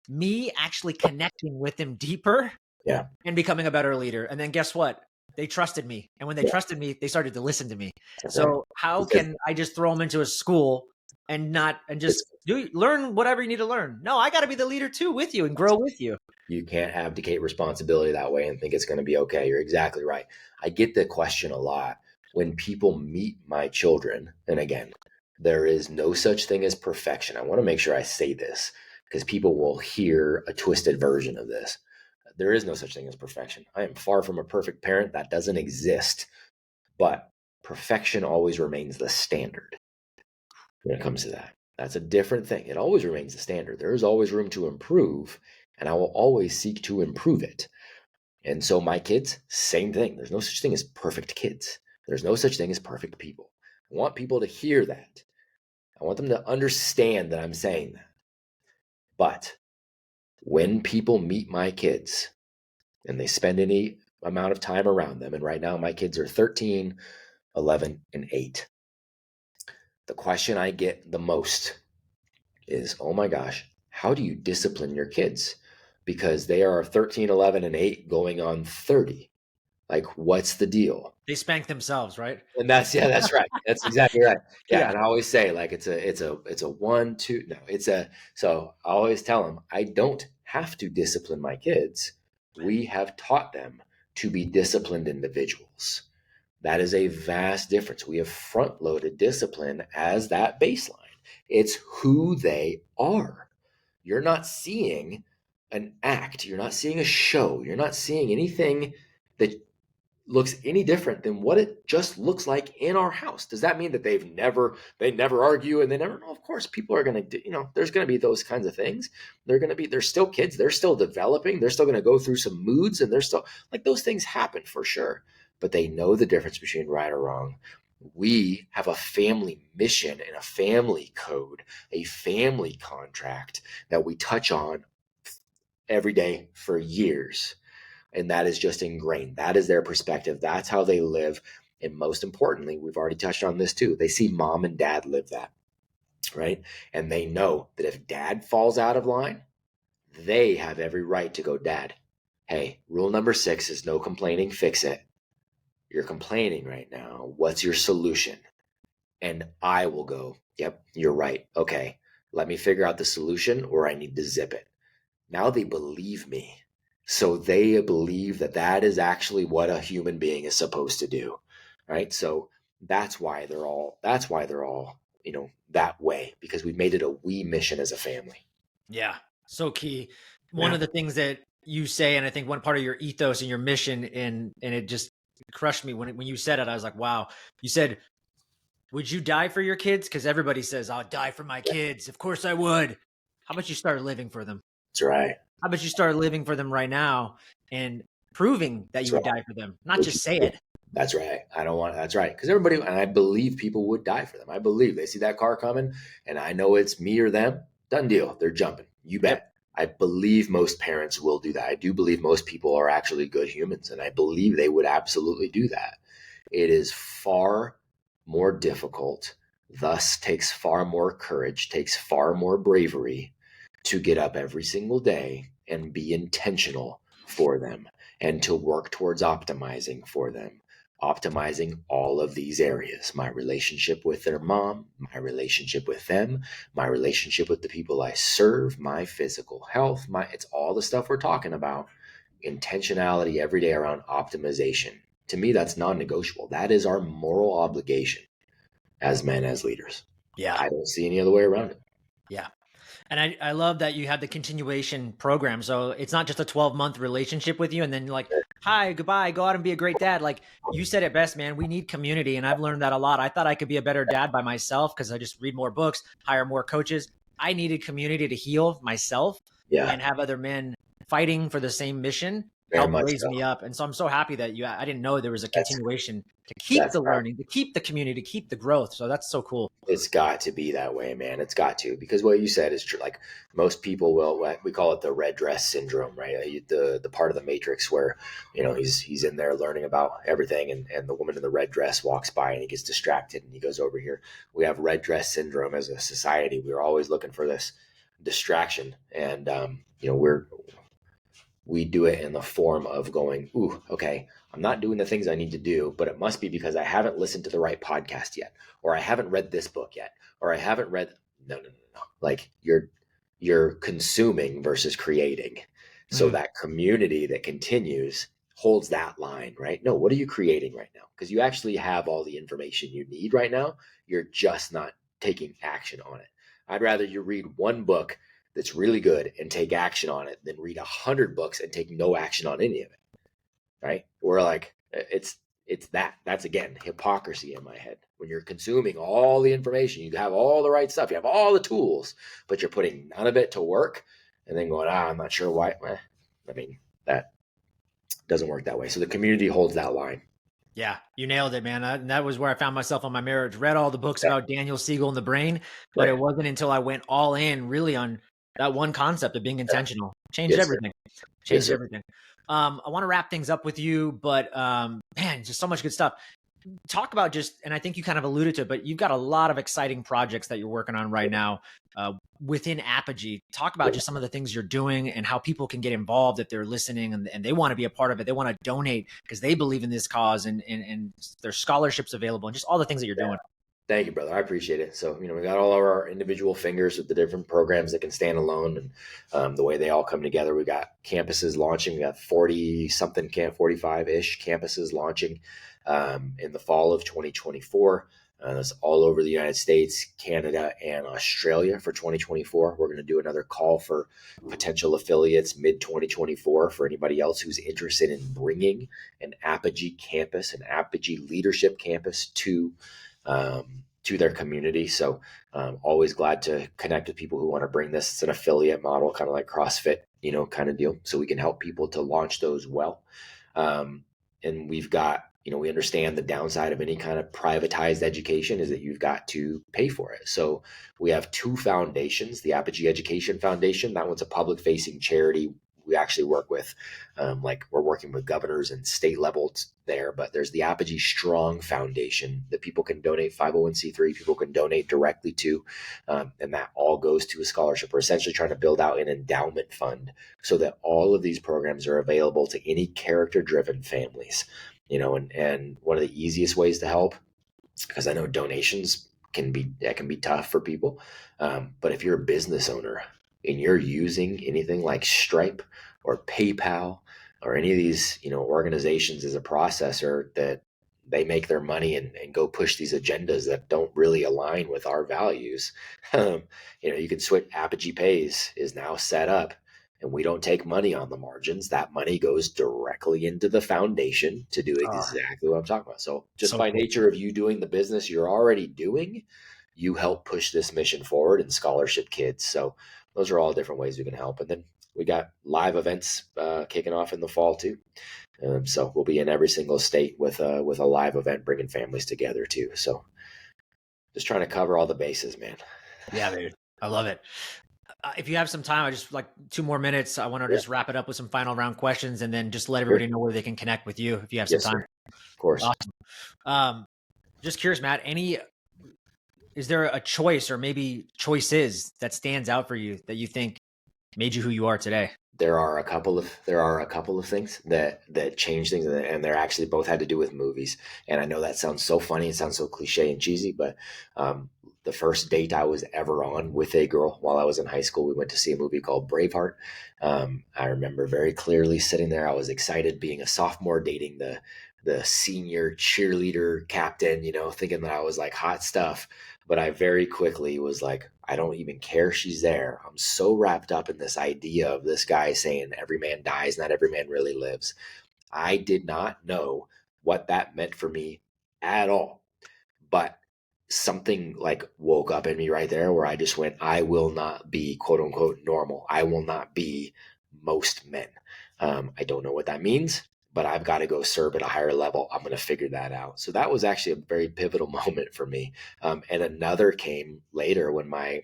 Me actually connecting with them deeper and becoming a better leader. And then guess what? They trusted me. And when they trusted me, they started to listen to me. So how can I just throw them into a school and just learn whatever you need to learn? No, I got to be the leader too with you and grow with you. You can't abdicate responsibility that way and think it's going to be okay. You're exactly right. I get the question a lot when people meet my children. And again, there is no such thing as perfection. I want to make sure I say this because people will hear a twisted version of this. There is no such thing as perfection. I am far from a perfect parent. That doesn't exist. But perfection always remains the standard when it comes to that. That's a different thing. It always remains the standard. There is always room to improve, and I will always seek to improve it. And so my kids, same thing. There's no such thing as perfect kids. There's no such thing as perfect people. I want people to hear that. I want them to understand that I'm saying that. But when people meet my kids and they spend any amount of time around them, and right now my kids are 13, 11, and 8. The question I get the most is, oh my gosh, how do you discipline your kids? Because they are 13, 11, and 8 going on 30. Like, what's the deal? They spank themselves, right? And that's right. That's exactly right. Yeah. And I always say, like, it's a 1, 2. No, so I always tell them, I don't have to discipline my kids. We have taught them to be disciplined individuals. That is a vast difference. We have front loaded discipline as that baseline. It's who they are. You're not seeing an act. You're not seeing a show. You're not seeing anything that looks any different than what it just looks like in our house. Does that mean that they never argue and they never know? Of course, people are going to, there's going to be those kinds of things. They're still kids. They're still developing. They're still going to go through some moods, and they're still, like, those things happen for sure, but they know the difference between right or wrong. We have a family mission and a family code, a family contract that we touch on every day for years. And that is just ingrained. That is their perspective. That's how they live. And most importantly, we've already touched on this too. They see mom and dad live that, right? And they know that if dad falls out of line, they have every right to go, Dad, hey, rule number 6 is no complaining, fix it. You're complaining right now. What's your solution? And I will go, yep, you're right. Okay. Let me figure out the solution, or I need to zip it. Now they believe me. So they believe that that is actually what a human being is supposed to do. Right. So that's why they're all, that way, because we've made it a we mission as a family. Yeah. So key. One Yeah. of the things that you say, and I think one part of your ethos and your mission, and it just crushed me when you said it. I was like, wow. You said, would you die for your kids? Because everybody says, I'll die for my kids. Of course I would. How about you start living for them? That's right. How about you start living for them right now and proving that That's you would right. die for them? Not just say it. That's right. I don't want, that's right. Because everybody, and I believe people would die for them. I believe they see that car coming and I know it's me or them. Done deal. They're jumping. You bet. Yep. I believe most parents will do that. I do believe most people are actually good humans, and I believe they would absolutely do that. It is far more difficult, thus takes far more courage, takes far more bravery to get up every single day and be intentional for them and to work towards optimizing for them, optimizing all of these areas: my relationship with their mom, my relationship with them, my relationship with the people I serve, my physical health, it's all the stuff we're talking about. Intentionality every day around optimization. To me, that's non-negotiable. That is our moral obligation as men, as leaders. Yeah. I don't see any other way around it. Yeah. And I love that you have the continuation program. So it's not just a 12-month relationship with you and then you're like, hi, goodbye, go out and be a great dad. Like you said it best, man. We need community. And I've learned that a lot. I thought I could be a better dad by myself because I just read more books, hire more coaches. I needed community to heal myself and have other men fighting for the same mission help raise me up. And so I'm so happy that I didn't know there was a continuation to keep the learning, to keep the community, to keep the growth. So that's so cool. It's got to be that way, man. It's got to, because what you said is true. Like most people we call it the red dress syndrome, right? The part of the matrix where, he's in there learning about everything and the woman in the red dress walks by and he gets distracted and he goes over here. We have red dress syndrome as a society. We're always looking for this distraction. And, we do it in the form of going, ooh, okay, I'm not doing the things I need to do, but it must be because I haven't listened to the right podcast yet, or I haven't read this book yet, or I haven't read. No. Like you're consuming versus creating. So that community that continues holds that line, right? No, what are you creating right now? Because you actually have all the information you need right now. You're just not taking action on it. I'd rather you read one book that's really good and take action on it than read 100 books and take no action on any of it. Right? We're like, that's again, hypocrisy in my head. When you're consuming all the information, you have all the right stuff, you have all the tools, but you're putting none of it to work and then going, I'm not sure why. That doesn't work that way. So the community holds that line. Yeah, you nailed it, man. That was where I found myself on my marriage. Read all the books about Daniel Siegel and the brain, but it wasn't until I went all in really on that one concept of being intentional. Changed everything. Changed everything. I want to wrap things up with you, but man, just so much good stuff. Talk about and I think you kind of alluded to it, but you've got a lot of exciting projects that you're working on right now within Apogee. Talk about just some of the things you're doing and how people can get involved if they're listening and they want to be a part of it. They want to donate because they believe in this cause and there's scholarships available and just all the things that you're doing. Thank you, brother. I appreciate it. So, we got all of our individual fingers with the different programs that can stand alone and the way they all come together. We got campuses launching. We got 45-ish campuses launching in the fall of 2024. That's all over the United States, Canada, and Australia for 2024. We're going to do another call for potential affiliates mid-2024 for anybody else who's interested in bringing an Apogee campus, an Apogee leadership campus to their community. So always glad to connect with people who want to bring this. It's an affiliate model, kind of like CrossFit, kind of deal. So we can help people to launch those well. And we've got, we understand the downside of any kind of privatized education is that you've got to pay for it. So we have two foundations, the Apogee Education Foundation. That one's a public facing charity. We actually work with, we're working with governors and state level there, but there's the Apogee Strong Foundation that people can donate, 501c3, people can donate directly to, and that all goes to a scholarship. We're essentially trying to build out an endowment fund so that all of these programs are available to any character-driven families, and one of the easiest ways to help, because I know donations can be tough for people. But if you're a business owner and you're using anything like Stripe or PayPal or any of these, organizations as a processor, that they make their money and go push these agendas that don't really align with our values. You can switch. Apogee Pays is now set up, and we don't take money on the margins. That money goes directly into the foundation to do exactly what I'm talking about. So just So by cool. nature of you doing the business you're already doing, you help push this mission forward and scholarship kids. So those are all different ways we can help. And then we got live events kicking off in the fall too. So we'll be in every single state with a live event, bringing families together too. So just trying to cover all the bases, man. Yeah, dude. I love it. If you have some time, I just like 2 more minutes. I want to Yeah, just wrap it up with some final round questions and then just let sure. everybody know where they can connect with you if you have some Yes, time. sir. Of course. Awesome. Just curious, Matt, is there a choice or maybe choices that stands out for you that you think made you who you are today? There are a couple of things that change things, and they're actually both had to do with movies. And I know that sounds so funny, it sounds so cliche and cheesy, but the first date I was ever on with a girl while I was in high school, we went to see a movie called Braveheart. I remember very clearly sitting there. I was excited being a sophomore, dating the senior cheerleader captain, thinking that I was like hot stuff. But I very quickly was like, I don't even care she's there. I'm so wrapped up in this idea of this guy saying every man dies, not every man really lives. I did not know what that meant for me at all. But something like woke up in me right there where I just went, I will not be quote unquote normal. I will not be most men. I don't know what that means, but I've got to go serve at a higher level. I'm going to figure that out. So that was actually a very pivotal moment for me. And another came later when my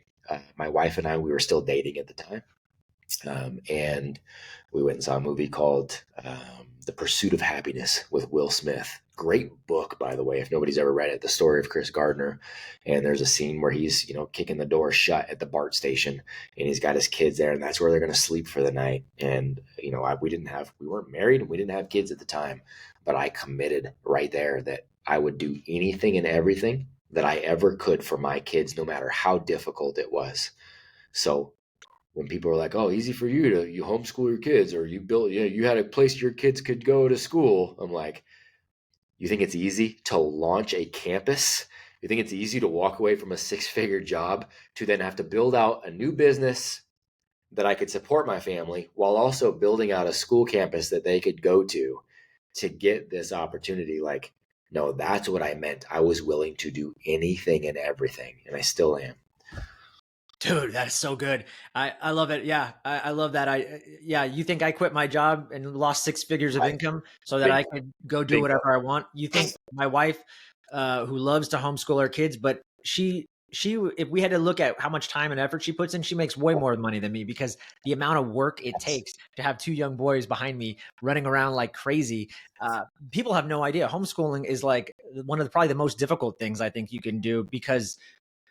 wife and I, we were still dating at the time. And we went and saw a movie called The Pursuit of Happiness with Will Smith. Great book, by the way, if nobody's ever read it, the story of Chris Gardner. And there's a scene where he's, kicking the door shut at the BART station, and he's got his kids there, and that's where they're going to sleep for the night. And, we weren't married and we didn't have kids at the time, but I committed right there that I would do anything and everything that I ever could for my kids, no matter how difficult it was. So when people are like, "Oh, easy for you homeschool your kids, or you had a place your kids could go to school," I'm like, you think it's easy to launch a campus? You think it's easy to walk away from a 6-figure job to then have to build out a new business that I could support my family while also building out a school campus that they could go to get this opportunity? Like, no, that's what I meant. I was willing to do anything and everything, and I still am. Dude, that is so good. I love it. Yeah. I love that. You think I quit my job and lost 6 figures of income so that I Bingo. could go do Bingo. whatever I want? You think my wife, who loves to homeschool her kids, but if we had to look at how much time and effort she puts in, she makes way more money than me because the amount of work it takes to have 2 young boys behind me running around like crazy. People have no idea. Homeschooling is like one of probably the most difficult things I think you can do because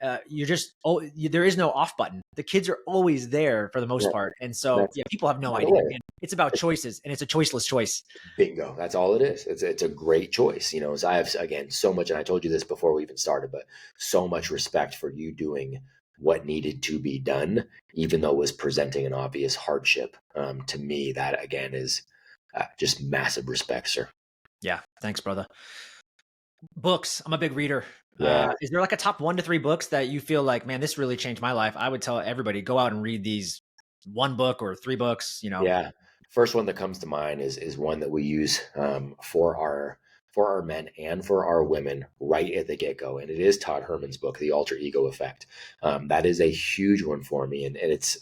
there is no off button. The kids are always there for the most part. And so, people have no idea. And it's about choices, and it's a choiceless choice. Bingo. That's all it is. It's a great choice. So I have, again, so much, and I told you this before we even started, but so much respect for you doing what needed to be done, even though it was presenting an obvious hardship. To me, that again is just massive respect, sir. Yeah. Thanks, brother. Books. I'm a big reader. Yeah. Is there like a top 1 to 3 books that you feel like, man, this really changed my life? I would tell everybody, go out and read these 1 book or 3 books, Yeah. First one that comes to mind is one that we use for our men and for our women right at the get-go. And it is Todd Herman's book, The Alter Ego Effect. That is a huge one for me. And it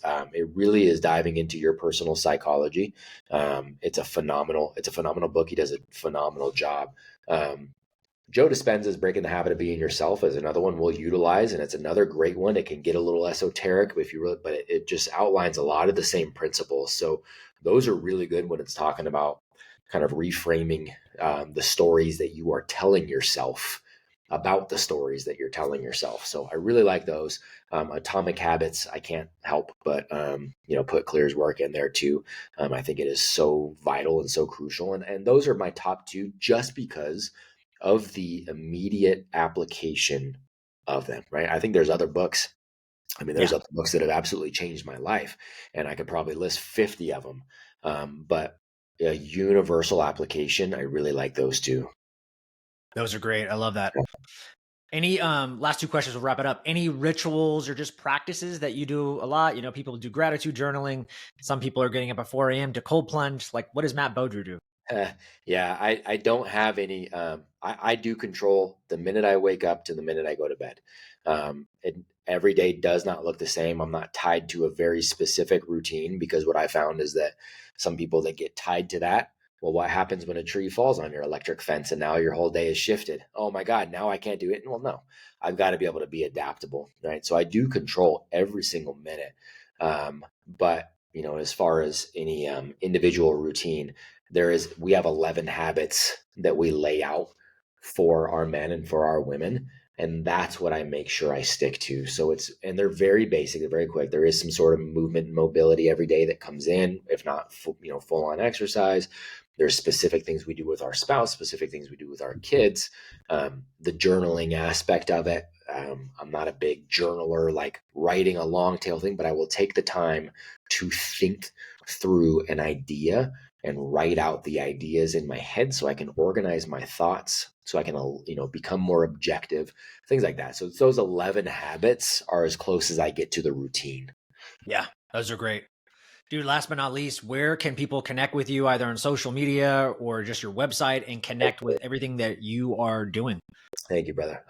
really is diving into your personal psychology. It's a phenomenal book. He does a phenomenal job. Joe Dispenza's Breaking the Habit of Being Yourself is another one we'll utilize, and it's another great one. It can get a little esoteric but it just outlines a lot of the same principles. So those are really good when it's talking about kind of reframing the stories that you are telling yourself about the stories that you're telling yourself. So I really like those. Atomic Habits, I can't help but put Clear's work in there too. I think it is so vital and so crucial, and those are my top 2 just because of the immediate application of them, right? I think there's other books. I mean, there's Yeah. other books that have absolutely changed my life, and I could probably list 50 of them. But a universal application, I really like those two. Those are great. I love that. Any last two questions, we'll wrap it up. Any rituals or just practices that you do a lot? You know, people do gratitude journaling. Some people are getting up at 4 a.m. to cold plunge. Like, what does Matt Beaudreau do? Yeah, I don't have any. I do control the minute I wake up to the minute I go to bed. Every day does not look the same. I'm not tied to a very specific routine, because what I found is that some people that get tied to that, well, what happens when a tree falls on your electric fence and now your whole day is shifted? Oh my God, now I can't do it. Well, no, I've got to be able to be adaptable, right? So I do control every single minute. But as far as any individual routine, we have 11 habits that we lay out for our men and for our women, and that's what I make sure I stick to. So they're very basic, they're very quick. There is some sort of movement and mobility every day that comes in, if not full on exercise. There's specific things we do with our spouse, specific things we do with our kids. The journaling aspect of it, I'm not a big journaler, like writing a long tail thing, but I will take the time to think through an idea and write out the ideas in my head so I can organize my thoughts, so I can, become more objective, things like that. So those 11 habits are as close as I get to the routine. Yeah, those are great. Dude, last but not least, where can people connect with you, either on social media or just your website, and connect with everything that you are doing? Thank you, brother.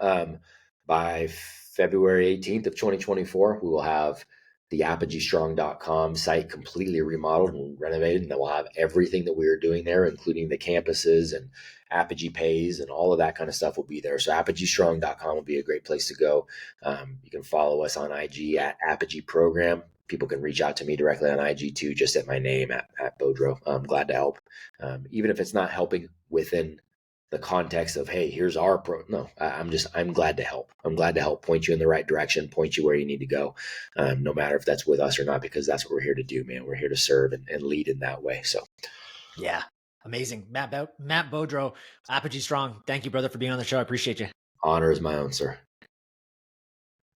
By February 18th of 2024, we will have the ApogeeStrong.com site completely remodeled and renovated, and then we'll have everything that we are doing there, including the campuses and Apogee Pays and all of that kind of stuff will be there. So ApogeeStrong.com will be a great place to go. You can follow us on IG at Apogee Program. People can reach out to me directly on IG too, just at my name at Beaudreau. I'm glad to help. Even if it's not helping within the context of, hey, here's our no, I'm glad to help. I'm glad to help point you in the right direction, point you where you need to go, no matter if that's with us or not, because that's what we're here to do, man. We're here to serve and lead in that way. So Yeah, amazing. Matt Beaudreau, Apogee Strong. Thank you, brother, for being on the show. I appreciate you. honor is my own, sir.